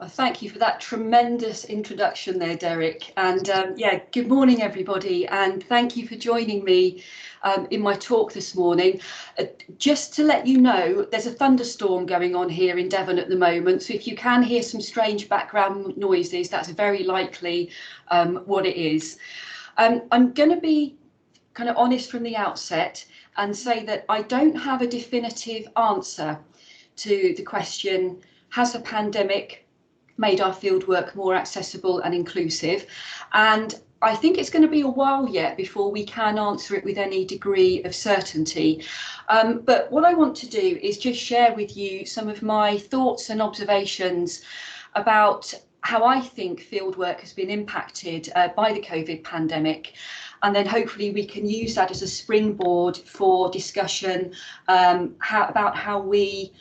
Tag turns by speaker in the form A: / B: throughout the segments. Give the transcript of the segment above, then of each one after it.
A: Well, thank you for that tremendous introduction there, Derek. And yeah, good morning, everybody. And thank you for joining me in my talk this morning. Just to let you know, there's a thunderstorm going on here in Devon at the moment. So if you can hear some strange background noises, that's very likely what it is. I'm going to be kind of honest from the outset and say that I don't have a definitive answer to the question, has the pandemic made our fieldwork more accessible and inclusive? And I think it's going to be a while yet before we can answer it with any degree of certainty. But what I want to do is just share with you some of my thoughts and observations about how I think fieldwork has been impacted by the COVID pandemic. And then hopefully we can use that as a springboard for discussion about how we,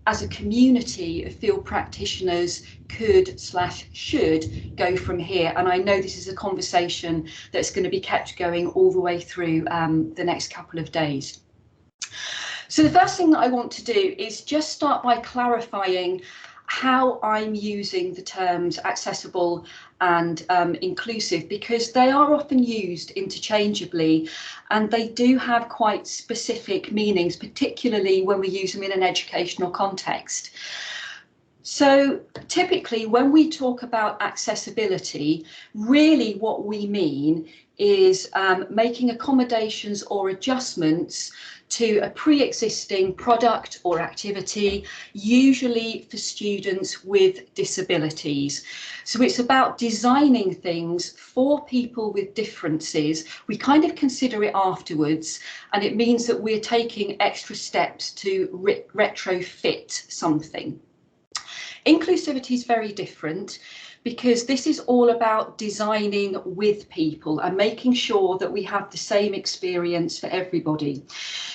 A: as a community of field practitioners, could/should go from here. And I know this is a conversation that's going to be kept going all the way through the next couple of days. So the first thing that I want to do is just start by clarifying how I'm using the terms accessible and inclusive, because they are often used interchangeably and they do have quite specific meanings, particularly when we use them in an educational context. So typically when we talk about accessibility, really what we mean is making accommodations or adjustments to a pre-existing product or activity, usually for students with disabilities. So it's about designing things for people with differences. We kind of consider it afterwards, and it means that we're taking extra steps to retrofit something. Inclusivity is very different, because this is all about designing with people and making sure that we have the same experience for everybody.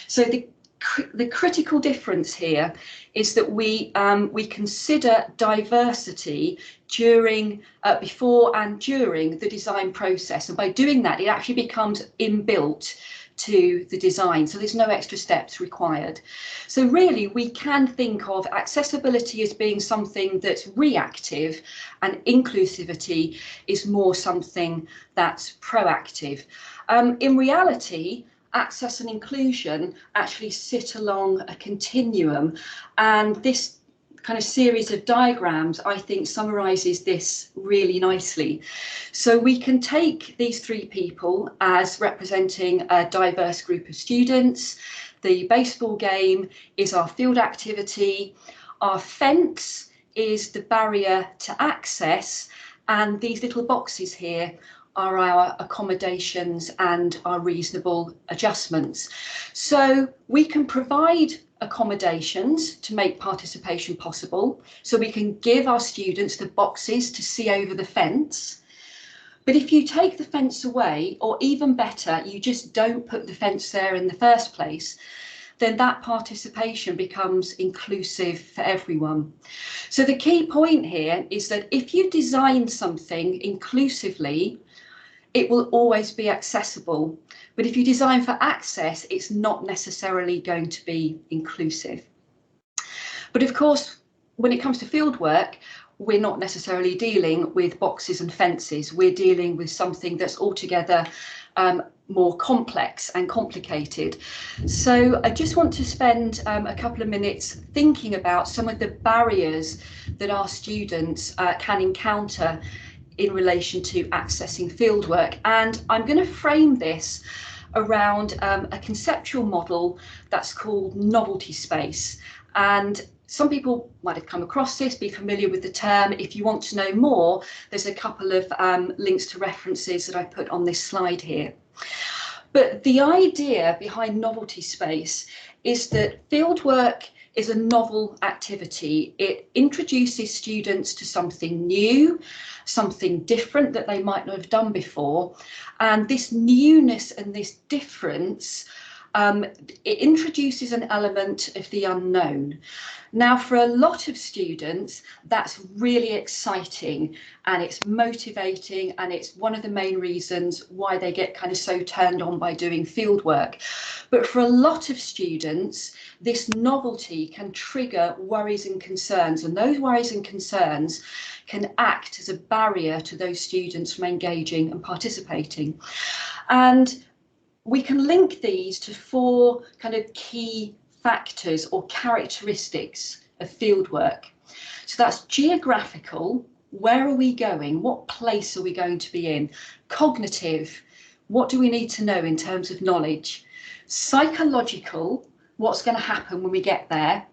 A: So the critical difference here is that we consider diversity during, before and during the design process, and by doing that it actually becomes inbuilt to the design, so there's no extra steps required. So really we can think of accessibility as being something that's reactive, and inclusivity is more something that's proactive. In reality, access and inclusion actually sit along a continuum, and this kind of series of diagrams I think summarises this really nicely. So we can take these three people as representing a diverse group of students. The baseball game is our field activity, our fence is the barrier to access, and these little boxes here are our accommodations and our reasonable adjustments. So we can provide accommodations to make participation possible, so we can give our students the boxes to see over the fence. But if you take the fence away, or even better, you just don't put the fence there in the first place, then that participation becomes inclusive for everyone. So the key point here is that if you design something inclusively, it will always be accessible. But if you design for access, it's not necessarily going to be inclusive. But of course, when it comes to fieldwork, we're not necessarily dealing with boxes and fences. We're dealing with something that's altogether more complex and complicated. So I just want to spend a couple of minutes thinking about some of the barriers that our students can encounter in relation to accessing fieldwork. And I'm going to frame this around a conceptual model that's called novelty space. And some people might have come across this, be familiar with the term. If you want to know more, there's a couple of links to references that I put on this slide here. But the idea behind novelty space is that fieldwork is a novel activity. It introduces students to something new, something different that they might not have done before. And this newness and this difference it introduces an element of the unknown. Now, for a lot of students, that's really exciting and it's motivating, and it's one of the main reasons why they get kind of so turned on by doing fieldwork. But for a lot of students, this novelty can trigger worries and concerns, and those worries and concerns can act as a barrier to those students from engaging and participating. And we can link these to 4 kind of key factors or characteristics of fieldwork. So that's geographical, where are we going? What place are we going to be in? Cognitive, what do we need to know in terms of knowledge? Psychological, what's going to happen when we get there?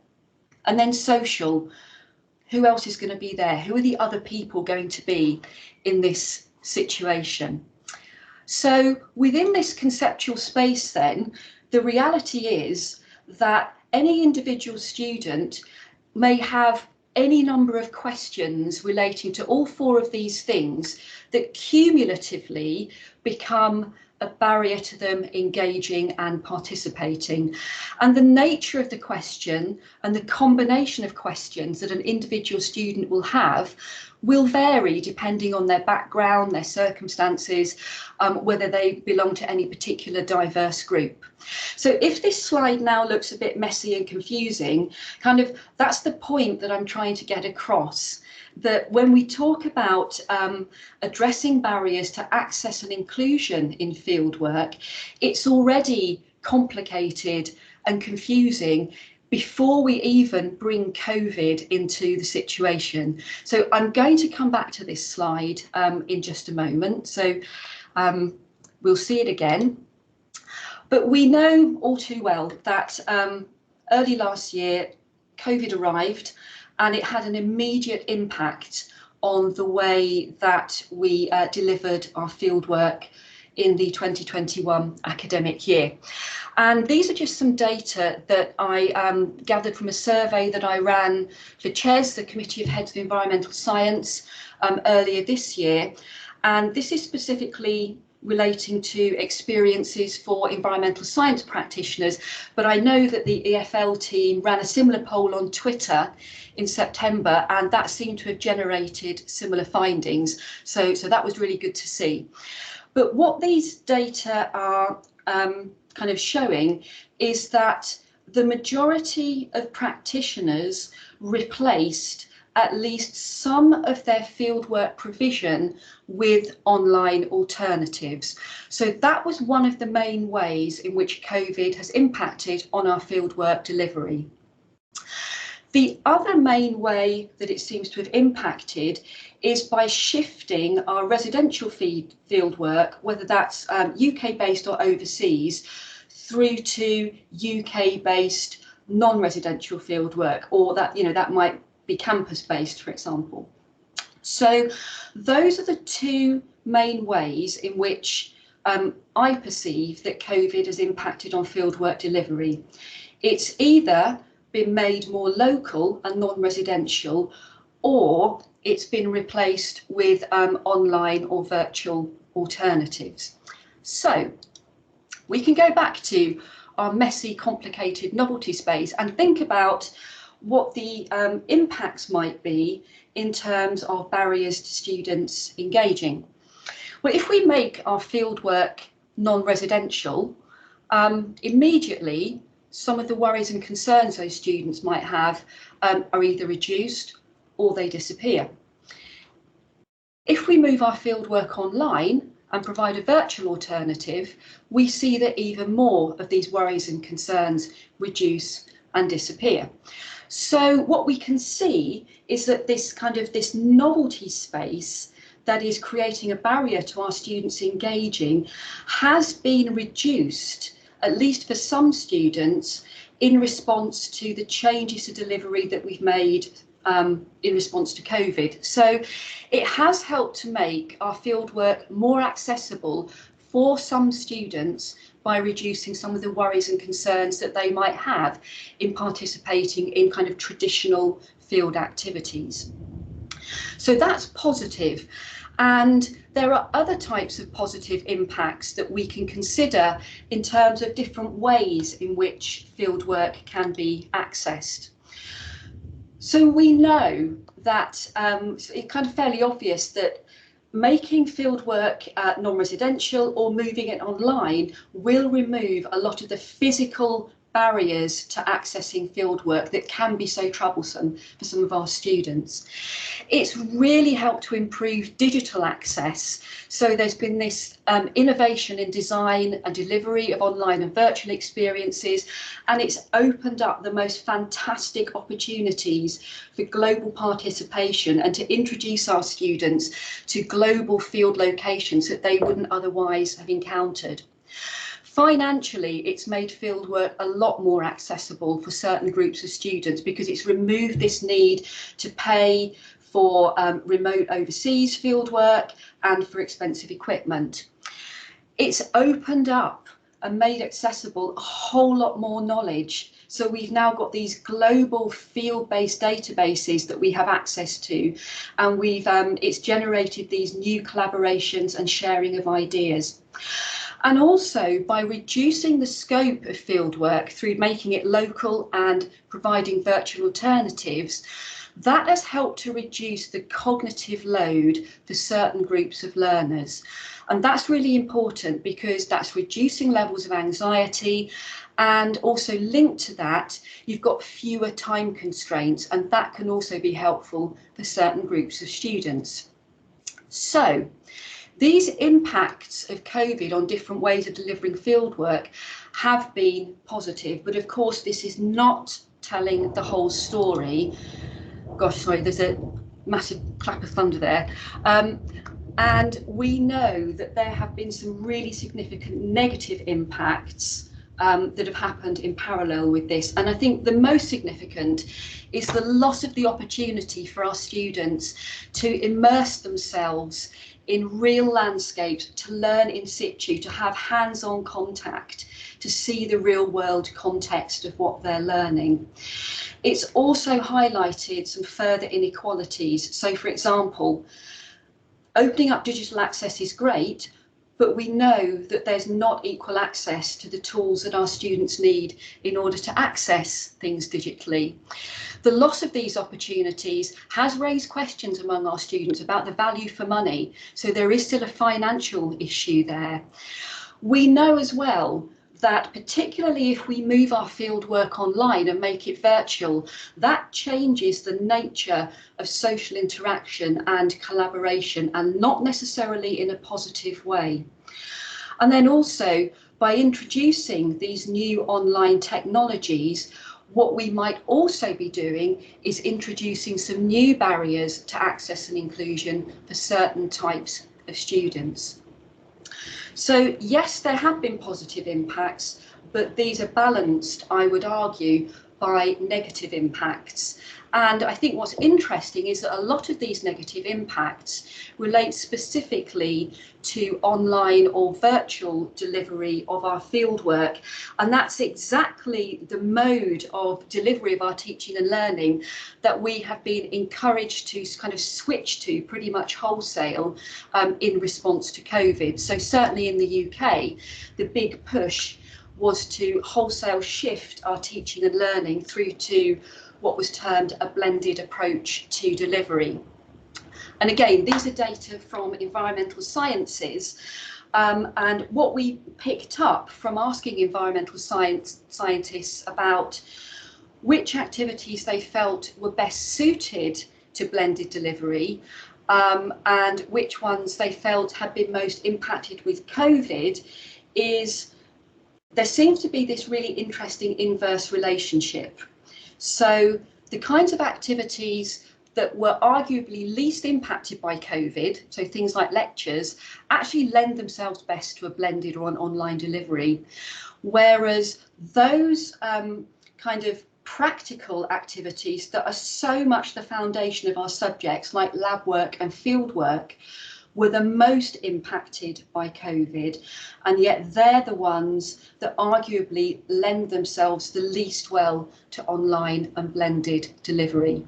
A: And then social, who else is going to be there? Who are the other people going to be in this situation? So within this conceptual space then, the reality is that any individual student may have any number of questions relating to all 4 of these things that cumulatively become a barrier to them engaging and participating. And the nature of the question and the combination of questions that an individual student will have will vary depending on their background, their circumstances, whether they belong to any particular diverse group. So if this slide now looks a bit messy and confusing, kind of that's the point that I'm trying to get across, that when we talk about addressing barriers to access and inclusion in fieldwork, it's already complicated and confusing before we even bring COVID into the situation. So I'm going to come back to this slide in just a moment. So we'll see it again. But we know all too well that early last year, COVID arrived, and it had an immediate impact on the way that we delivered our fieldwork in the 2021 academic year. And these are just some data that I gathered from a survey that I ran for CHES, the Committee of Heads of Environmental Science, earlier this year. And this is specifically relating to experiences for environmental science practitioners, but I know that the EFL team ran a similar poll on Twitter in September, and that seemed to have generated similar findings. So that was really good to see. But what these data are kind of showing is that the majority of practitioners replaced at least some of their fieldwork provision with online alternatives. So that was one of the main ways in which COVID has impacted on our fieldwork delivery. The other main way that it seems to have impacted is by shifting our residential fieldwork, whether that's UK-based or overseas, through to UK-based non-residential fieldwork, or that, you know, that might be campus-based, for example. So those are the 2 main ways in which I perceive that COVID has impacted on fieldwork delivery. It's either been made more local and non-residential, or it's been replaced with online or virtual alternatives. So we can go back to our messy, complicated novelty space and think about what the impacts might be in terms of barriers to students engaging. Well, if we make our fieldwork non-residential, immediately some of the worries and concerns those students might have are either reduced or they disappear. If we move our fieldwork online and provide a virtual alternative, we see that even more of these worries and concerns reduce and disappear. So what we can see is that this novelty space that is creating a barrier to our students engaging has been reduced, at least for some students, in response to the changes to delivery that we've made in response to COVID. So it has helped to make our fieldwork more accessible for some students by reducing some of the worries and concerns that they might have in participating in kind of traditional field activities. So that's positive. And there are other types of positive impacts that we can consider in terms of different ways in which fieldwork can be accessed. So we know that it's kind of fairly obvious that making fieldwork non-residential or moving it online will remove a lot of the physical barriers to accessing fieldwork that can be so troublesome for some of our students. It's really helped to improve digital access. So there's been this innovation in design and delivery of online and virtual experiences, and it's opened up the most fantastic opportunities for global participation and to introduce our students to global field locations that they wouldn't otherwise have encountered. Financially, it's made fieldwork a lot more accessible for certain groups of students because it's removed this need to pay for remote overseas fieldwork and for expensive equipment. It's opened up and made accessible a whole lot more knowledge. So we've now got these global field-based databases that we have access to, and it's generated these new collaborations and sharing of ideas. And also by reducing the scope of fieldwork through making it local and providing virtual alternatives, that has helped to reduce the cognitive load for certain groups of learners. And that's really important because that's reducing levels of anxiety, and also linked to that, you've got fewer time constraints, and that can also be helpful for certain groups of students. So these impacts of COVID on different ways of delivering fieldwork have been positive, but of course this is not telling the whole story. Gosh, sorry, there's a massive clap of thunder there. And we know that there have been some really significant negative impacts that have happened in parallel with this. And I think the most significant is the loss of the opportunity for our students to immerse themselves in real landscapes, to learn in situ, to have hands-on contact, to see the real world context of what they're learning. It's also highlighted some further inequalities. So, for example, opening up digital access is great, but we know that there's not equal access to the tools that our students need in order to access things digitally. The loss of these opportunities has raised questions among our students about the value for money, so there is still a financial issue there. We know as well that particularly if we move our fieldwork online and make it virtual, that changes the nature of social interaction and collaboration, and not necessarily in a positive way. And then also, by introducing these new online technologies, what we might also be doing is introducing some new barriers to access and inclusion for certain types of students. So yes, there have been positive impacts, but these are balanced, I would argue, by negative impacts. And I think what's interesting is that a lot of these negative impacts relate specifically to online or virtual delivery of our fieldwork. And that's exactly the mode of delivery of our teaching and learning that we have been encouraged to kind of switch to pretty much wholesale in response to COVID. So certainly in the UK, the big push was to wholesale shift our teaching and learning through to what was termed a blended approach to delivery. And again, these are data from environmental sciences, and what we picked up from asking environmental scientists about which activities they felt were best suited to blended delivery, and which ones they felt had been most impacted with COVID, is there seems to be this really interesting inverse relationship. So the kinds of activities that were arguably least impacted by COVID, so things like lectures, actually lend themselves best to a blended or an online delivery. Whereas those kind of practical activities that are so much the foundation of our subjects, like lab work and field work, were the most impacted by COVID, and yet they're the ones that arguably lend themselves the least well to online and blended delivery.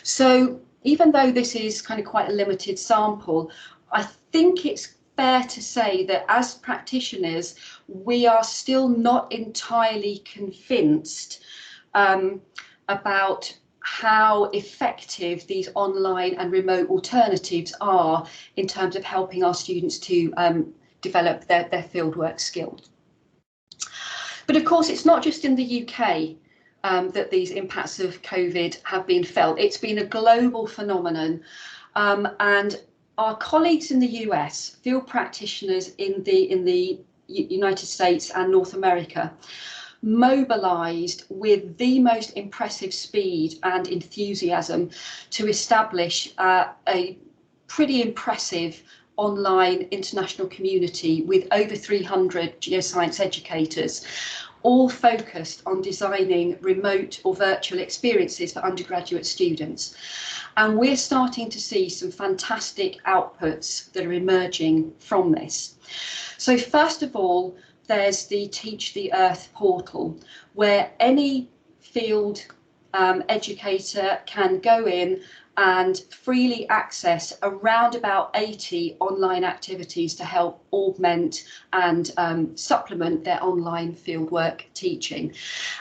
A: So even though this is kind of quite a limited sample, I think it's fair to say that as practitioners, we are still not entirely convinced about how effective these online and remote alternatives are in terms of helping our students to develop their fieldwork skills. But of course, it's not just in the UK that these impacts of COVID have been felt. It's been a global phenomenon, and our colleagues in the US, field practitioners in the United States and North America, mobilised with the most impressive speed and enthusiasm to establish a pretty impressive online international community with over 300 geoscience educators, all focused on designing remote or virtual experiences for undergraduate students. And we're starting to see some fantastic outputs that are emerging from this. So first of all, there's the Teach the Earth portal, where any field educator can go in and freely access around about 80 online activities to help augment and supplement their online fieldwork teaching.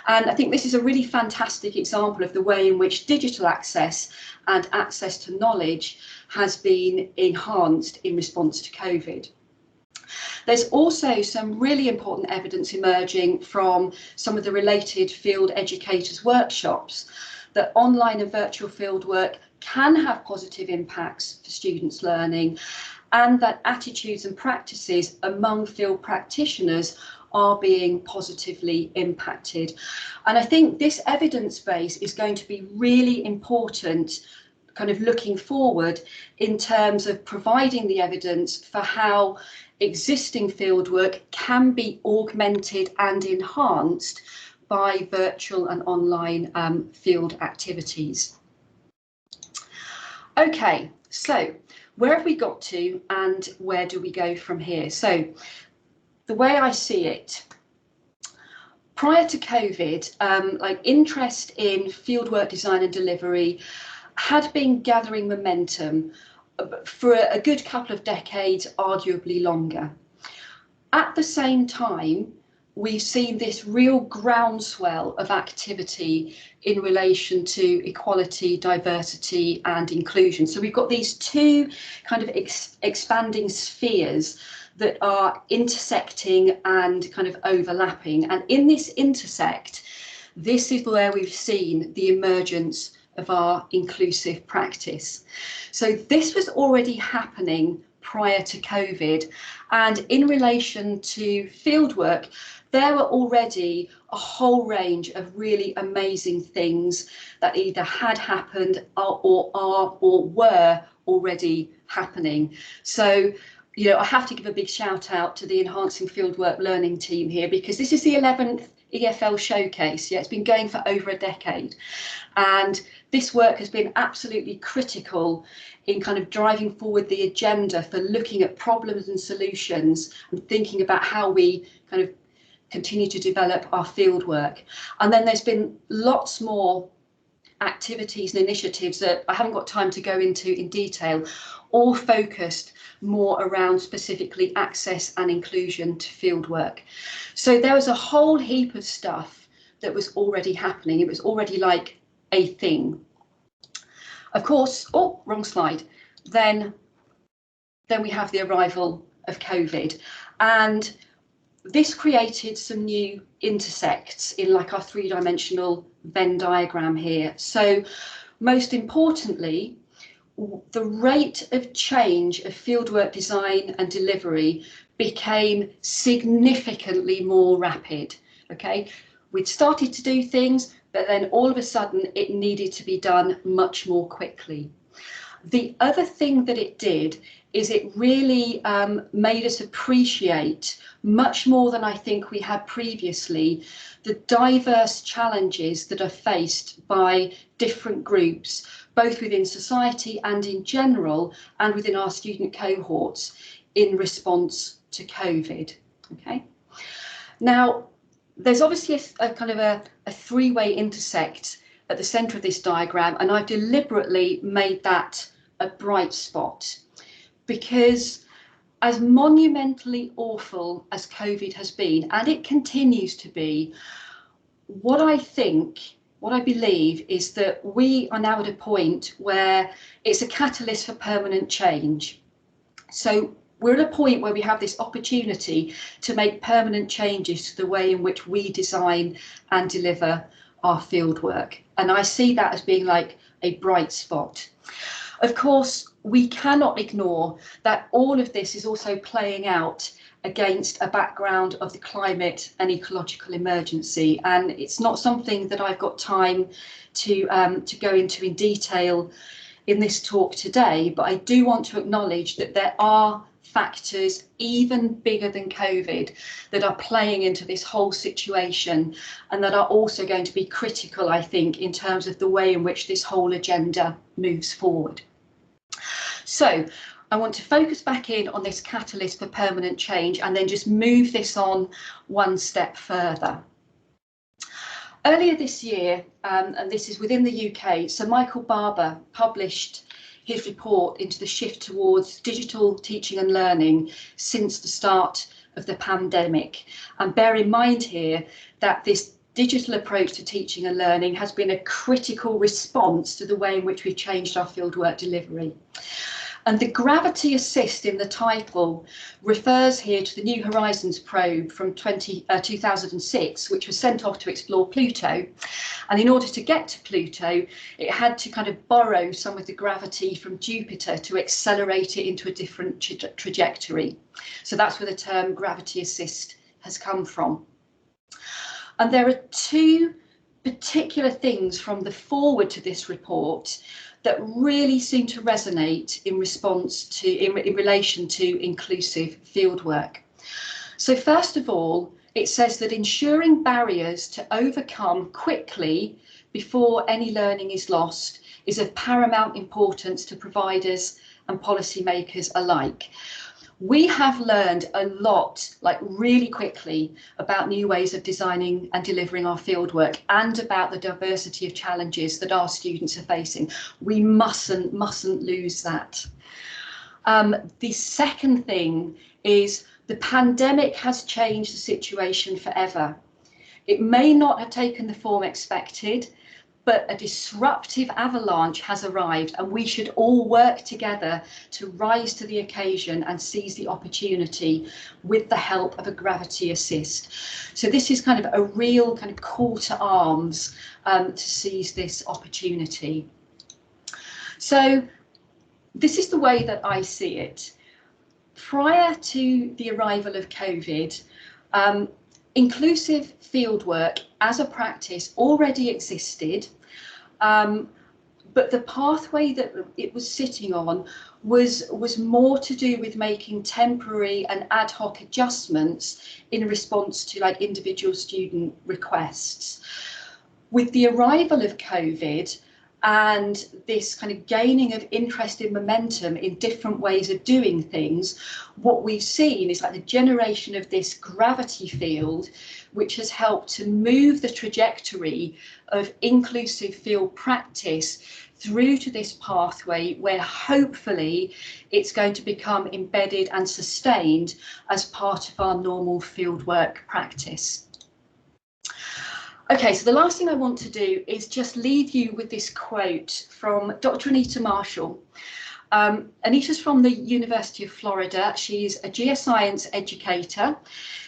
A: And I think this is a really fantastic example of the way in which digital access and access to knowledge has been enhanced in response to COVID. There's also some really important evidence emerging from some of the related field educators workshops that online and virtual fieldwork can have positive impacts for students' learning, and that attitudes and practices among field practitioners are being positively impacted. And I think this evidence base is going to be really important kind of looking forward in terms of providing the evidence for how existing fieldwork can be augmented and enhanced by virtual and online field activities. Okay, so where have we got to and where do we go from here? So the way I see it, prior to COVID, like interest in fieldwork design and delivery had been gathering momentum for a good couple of decades, arguably longer. At the same time, we've seen this real groundswell of activity in relation to equality, diversity and inclusion. So we've got these two kind of expanding spheres that are intersecting and kind of overlapping. And in this intersect, this is where we've seen the emergence of our inclusive practice. So this was already happening prior to COVID, and in relation to fieldwork, there were already a whole range of really amazing things that either had happened or are or were already happening. So, you know, I have to give a big shout out to the Enhancing Fieldwork Learning team here, because this is the 11th EFL showcase. Yeah, it's been going for over a decade, and this work has been absolutely critical in kind of driving forward the agenda for looking at problems and solutions and thinking about how we kind of continue to develop our fieldwork. And then there's been lots more activities and initiatives that I haven't got time to go into in detail, all focused more around specifically access and inclusion to fieldwork. So there was a whole heap of stuff that was already happening. It was already like a thing. Of course, oh, wrong slide. Then we have the arrival of COVID, and this created some new intersects in like our three-dimensional Venn diagram here. So most importantly, the rate of change of fieldwork design and delivery became significantly more rapid. Okay, we'd started to do things, but then all of a sudden it needed to be done much more quickly. The other thing that it did is it really made us appreciate much more than I think we had previously the diverse challenges that are faced by different groups, both within society and in general, and within our student cohorts in response to COVID. Okay. Now, there's obviously a kind of a three-way intersect at the centre of this diagram, and I've deliberately made that a bright spot, because as monumentally awful as COVID has been, and it continues to be, what I believe is that we are now at a point where it's a catalyst for permanent change. So we're at a point where we have this opportunity to make permanent changes to the way in which we design and deliver our fieldwork. And I see that as being like a bright spot. Of course, we cannot ignore that all of this is also playing out against a background of the climate and ecological emergency. And it's not something that I've got time to go into in detail in this talk today, but I do want to acknowledge that there are factors even bigger than COVID that are playing into this whole situation, and that are also going to be critical, I think, in terms of the way in which this whole agenda moves forward. So I want to focus back in on this catalyst for permanent change and then just move this on one step further. Earlier this year, and this is within the UK, Sir Michael Barber published his report into the shift towards digital teaching and learning since the start of the pandemic. And bear in mind here that this digital approach to teaching and learning has been a critical response to the way in which we've changed our fieldwork delivery. And the gravity assist in the title refers here to the New Horizons probe from 2006, which was sent off to explore Pluto. And in order to get to Pluto, it had to kind of borrow some of the gravity from Jupiter to accelerate it into a different trajectory. So that's where the term gravity assist has come from. And there are two particular things from the foreword to this report that really seem to resonate in response to, in relation to inclusive fieldwork. So first of all, it says that ensuring barriers to overcome quickly before any learning is lost is of paramount importance to providers and policymakers alike. We have learned a lot, like really quickly, about new ways of designing and delivering our fieldwork and about the diversity of challenges that our students are facing. We mustn't lose that. The second thing is the pandemic has changed the situation forever. It may not have taken the form expected, but a disruptive avalanche has arrived, and we should all work together to rise to the occasion and seize the opportunity with the help of a gravity assist. So this is kind of a real kind of call to arms to seize this opportunity. So this is the way that I see it. Prior to the arrival of COVID, inclusive fieldwork as a practice already existed, but the pathway that it was sitting on was more to do with making temporary and ad hoc adjustments in response to like individual student requests. With the arrival of COVID and this kind of gaining of interest in momentum in different ways of doing things, what we've seen is like the generation of this gravity field, which has helped to move the trajectory of inclusive field practice through to this pathway where hopefully it's going to become embedded and sustained as part of our normal fieldwork practice. Okay, so the last thing I want to do is just leave you with this quote from Dr. Anita Marshall. Anita's from the University of Florida. She's a geoscience educator.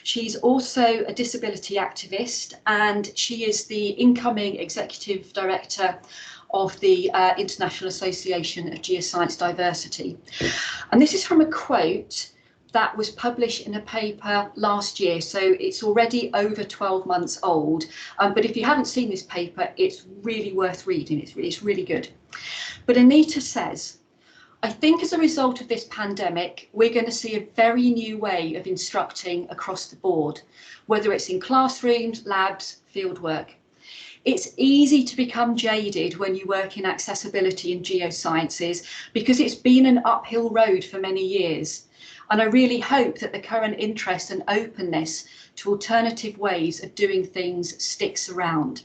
A: She's also a disability activist, and she is the incoming executive director of the International Association of Geoscience Diversity. And this is from a quote that was published in a paper last year, so it's already over 12 months old. But if you haven't seen this paper, it's really worth reading. It's really good. But Anita says, I think as a result of this pandemic, we're going to see a very new way of instructing across the board, whether it's in classrooms, labs, fieldwork. It's easy to become jaded when you work in accessibility and geosciences because it's been an uphill road for many years. And I really hope that the current interest and openness to alternative ways of doing things sticks around.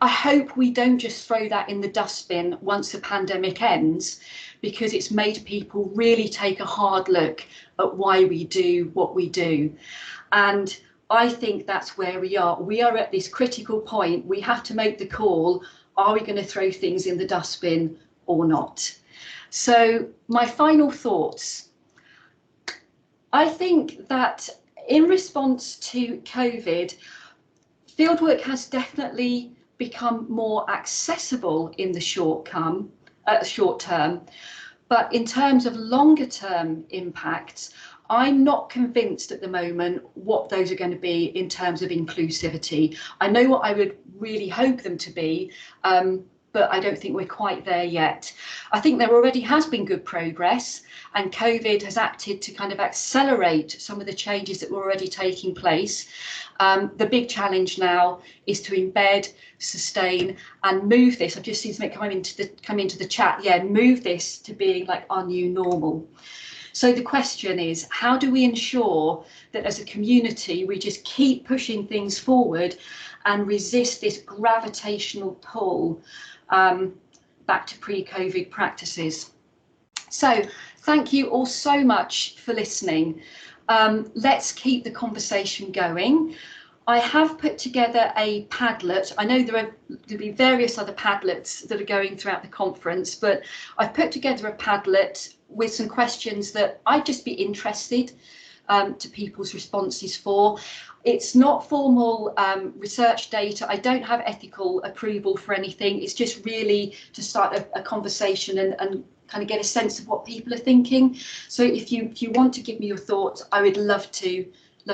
A: I hope we don't just throw that in the dustbin once the pandemic ends, because it's made people really take a hard look at why we do what we do. And I think that's where we are. We are at this critical point. We have to make the call. Are we going to throw things in the dustbin or not? So my final thoughts. I think that in response to COVID, fieldwork has definitely become more accessible in the short term, but in terms of longer term impacts, I'm not convinced at the moment what those are going to be in terms of inclusivity. I know what I would really hope them to be, but I don't think we're quite there yet. I think there already has been good progress, and COVID has acted to kind of accelerate some of the changes that were already taking place. The big challenge now is to embed, sustain, and move this. I've just seen something come into the chat. Yeah, move this to being like our new normal. So the question is, how do we ensure that as a community we just keep pushing things forward and resist this gravitational pull back to pre-COVID practices? So thank you all so much for listening. Let's keep the conversation going. I have put together a Padlet. I know there'll be various other Padlets that are going throughout the conference, but I've put together a Padlet with some questions that I'd just be interested to people's responses for. It's not formal research data. I don't have ethical approval for anything. It's just really to start a conversation and kind of get a sense of what people are thinking. So if you want to give me your thoughts, I would love to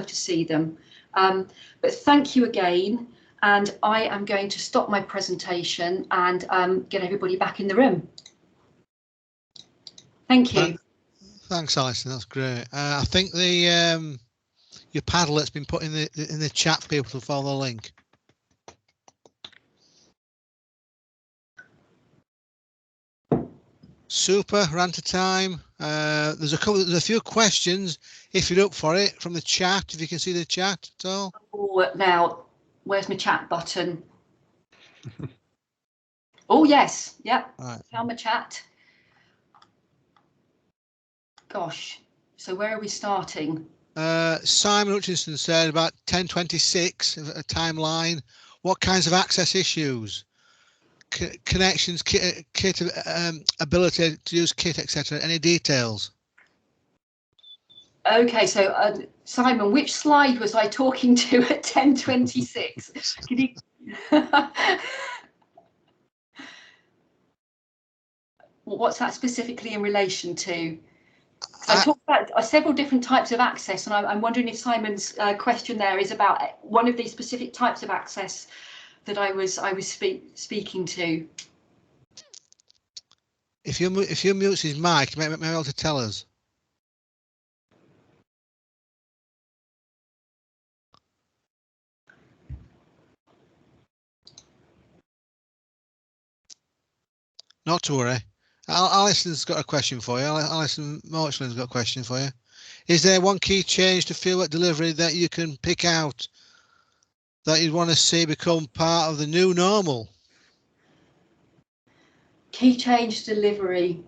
A: see them. But thank you again, and I am going to stop my presentation and get everybody back in the room. Thank you.
B: Thanks, Alison. That's great. I think the your Padlet's been put in the chat for people to follow the link. Super, we're on to time. There's a few questions, if you're up for it, from the chat, if you can see the chat at all.
A: Oh, now, where's my chat button? Oh, yes. Yep.
B: Right.
A: Found my chat. Gosh. So where are we starting?
B: Simon Hutchinson said about 1026, a timeline. What kinds of access issues? Connections, kit ability to use kit, etc. Any details?
A: Okay, so Simon, which slide was I talking to at 1026? Can you? What's that specifically in relation to? I talked about several different types of access, and I'm wondering if Simon's question there is about one of these specific types of access that I was speaking to.
B: If you mute his mic, you may be able to tell us. Not to worry. Alison's got a question for you. Alison Morchland's got a question for you. Is there one key change to fieldwork delivery that you can pick out that you'd want to see become part of the new normal?
A: Key change delivery.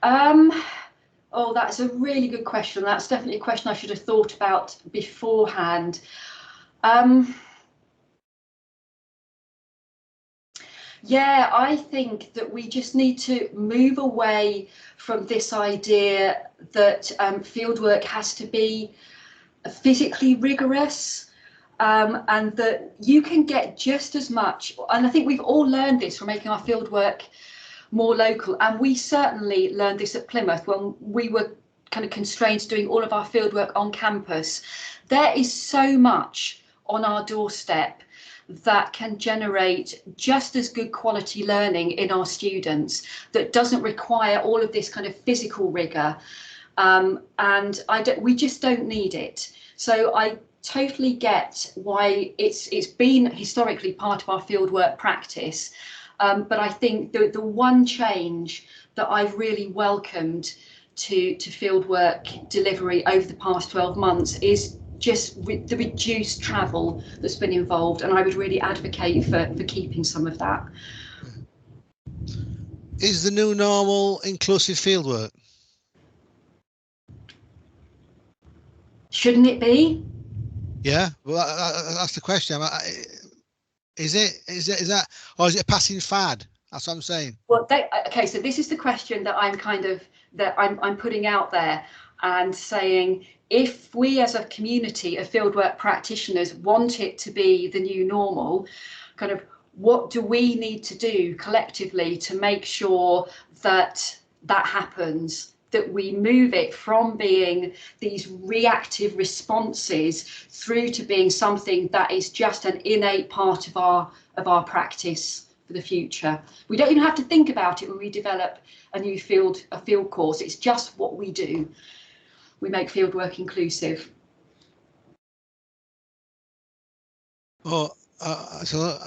A: Oh, that's a really good question. That's definitely a question I should have thought about beforehand. Yeah, I think that we just need to move away from this idea that fieldwork has to be physically rigorous, and that you can get just as much, and I think we've all learned this from making our fieldwork more local, and we certainly learned this at Plymouth when we were kind of constrained to doing all of our fieldwork on campus. There is so much on our doorstep that can generate just as good quality learning in our students that doesn't require all of this kind of physical rigor, and we just don't need it. So I totally get why it's been historically part of our fieldwork practice, but I think the one change that I've really welcomed to fieldwork delivery over the past 12 months is just with the reduced travel that's been involved, and I would really advocate for keeping some of that.
B: Is the new normal inclusive fieldwork?
A: Shouldn't it be?
B: Yeah, well, that's the question. Is that, or is it a passing fad? That's what I'm saying.
A: Well, okay, so this is the question that I'm putting out there and saying, if we as a community of fieldwork practitioners want it to be the new normal, kind of what do we need to do collectively to make sure that that happens, that we move it from being these reactive responses through to being something that is just an innate part of our practice for the future. We don't even have to think about it when we develop a new field course. It's just what we do. We make fieldwork inclusive.
B: Oh, so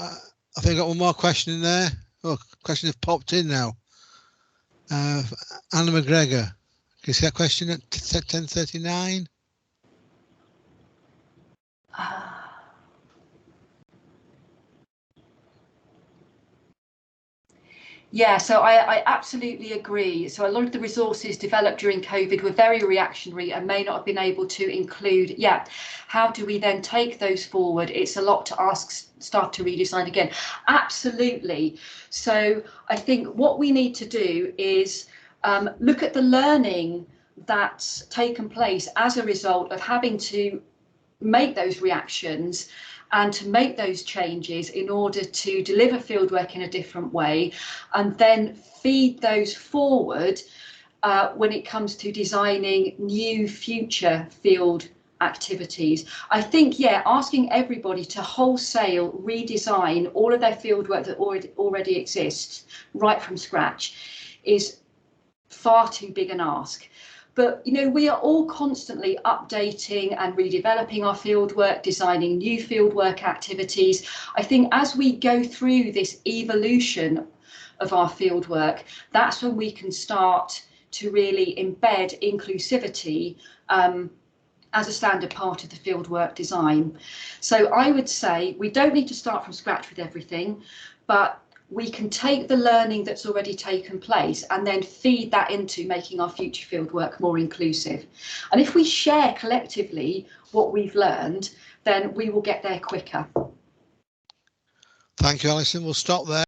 B: I think I got one more question in there. Oh, questions have popped in now. Anna McGregor, can you see that question at 10:39?
A: Yeah, so I absolutely agree. So a lot of the resources developed during COVID were very reactionary and may not have been able to include, how do we then take those forward? It's a lot to ask, start to redesign again. Absolutely. So I think what we need to do is look at the learning that's taken place as a result of having to make those reactions and to make those changes in order to deliver fieldwork in a different way, and then feed those forward when it comes to designing new future field activities. I think, asking everybody to wholesale redesign all of their fieldwork that already exists right from scratch is far too big an ask. But, we are all constantly updating and redeveloping our fieldwork, designing new fieldwork activities. I think as we go through this evolution of our fieldwork, that's when we can start to really embed inclusivity as a standard part of the fieldwork design. So I would say we don't need to start from scratch with everything, but we can take the learning that's already taken place and then feed that into making our future fieldwork more inclusive. And if we share collectively what we've learned, then we will get there quicker.
B: Thank you, Alison. We'll stop there.